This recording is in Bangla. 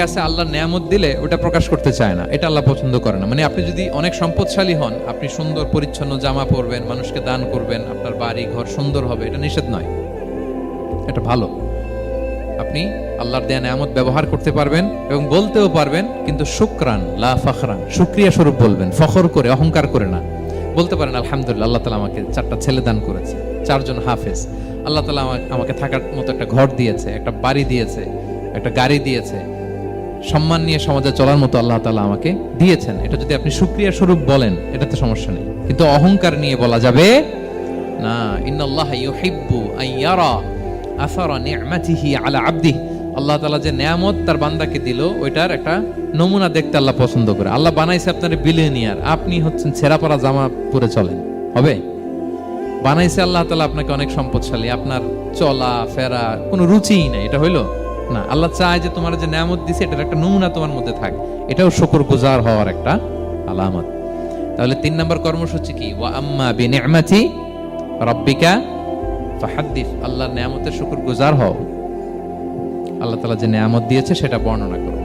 আছে আল্লাহ নেয়ামত দিলে ওটা প্রকাশ করতে চায় না, এটা আল্লাহ পছন্দ করে না। মানে আপনি যদি অনেক সম্পদশালী হন, আপনি সুন্দর পরিচ্ছন্ন জামা পরবেন, মানুষকে দান করবেন, আপনার বাড়ি ঘর সুন্দর হবে, এটা নিষেধ নয়, এটা ভালো। আপনি আল্লাহর দেয়া নেয়ামত ব্যবহার করতে পারবেন এবং বলতেও পারবেন, কিন্তু শুকরান লা ফখরান, শুকরিয়া স্বরূপ বলবেন, ফখর করে অহংকার করে না। বলতে পারেন আলহামদুলিল্লাহ, আল্লাহ তাআলা আমাকে 4টা ছেলে দান করেছে, 4 জন হাফেজ, আল্লাহ তাআলা আমাকে থাকার মতো একটা ঘর দিয়েছে, একটা বাড়ি দিয়েছে, একটা গাড়ি দিয়েছে, সম্মান নিয়ে সমাজে চলার মতো আল্লাহ তাআলা আমাকে দিয়েছেন। এটা যদি আপনি শুকরিয়া স্বরূপ বলেন, এটাতে সমস্যা নেই, কিন্তু অহংকার নিয়ে বলা যাবে না। ইন্নাল্লাহা ইউহিব্বু আন ইয়ারা আসারা নি'মাতিহি আলা আবদিহি, আল্লাহ তাআলা যে নেয়ামত তার বান্দাকে দিল, ওইটার একটা নমুনা দেখতে আল্লাহ পছন্দ করে। আল্লাহ বানাইছে আপনার বিলিয়নিয়ার, আপনি হচ্ছেন ছেঁড়াপাড়া জামা পরে চলেন, হবে? বানাইছে আল্লাহ তাআলা আপনাকে অনেক সম্পদশালী, আপনার চলা ফেরা কোনো রুচিই নাই, এটা হইলো না। আল্লাহ চায় যে তোমার যে নেয়ামত দিছে এটার একটা নমুনা তোমার মধ্যে থাক, এটাও শুকরগুজার হওয়ার একটা আলামত। তাহলে 3 নম্বর কর্মসূচি কি? ওয়া আম্মা বিনি'মাতি রাব্বিকা ফাহাদ্দিস, আল্লাহর নেয়ামতের শুকরগুজার হও, আল্লাহ তাআলা যে নেয়ামত দিয়েছে সেটা বর্ণনা করো।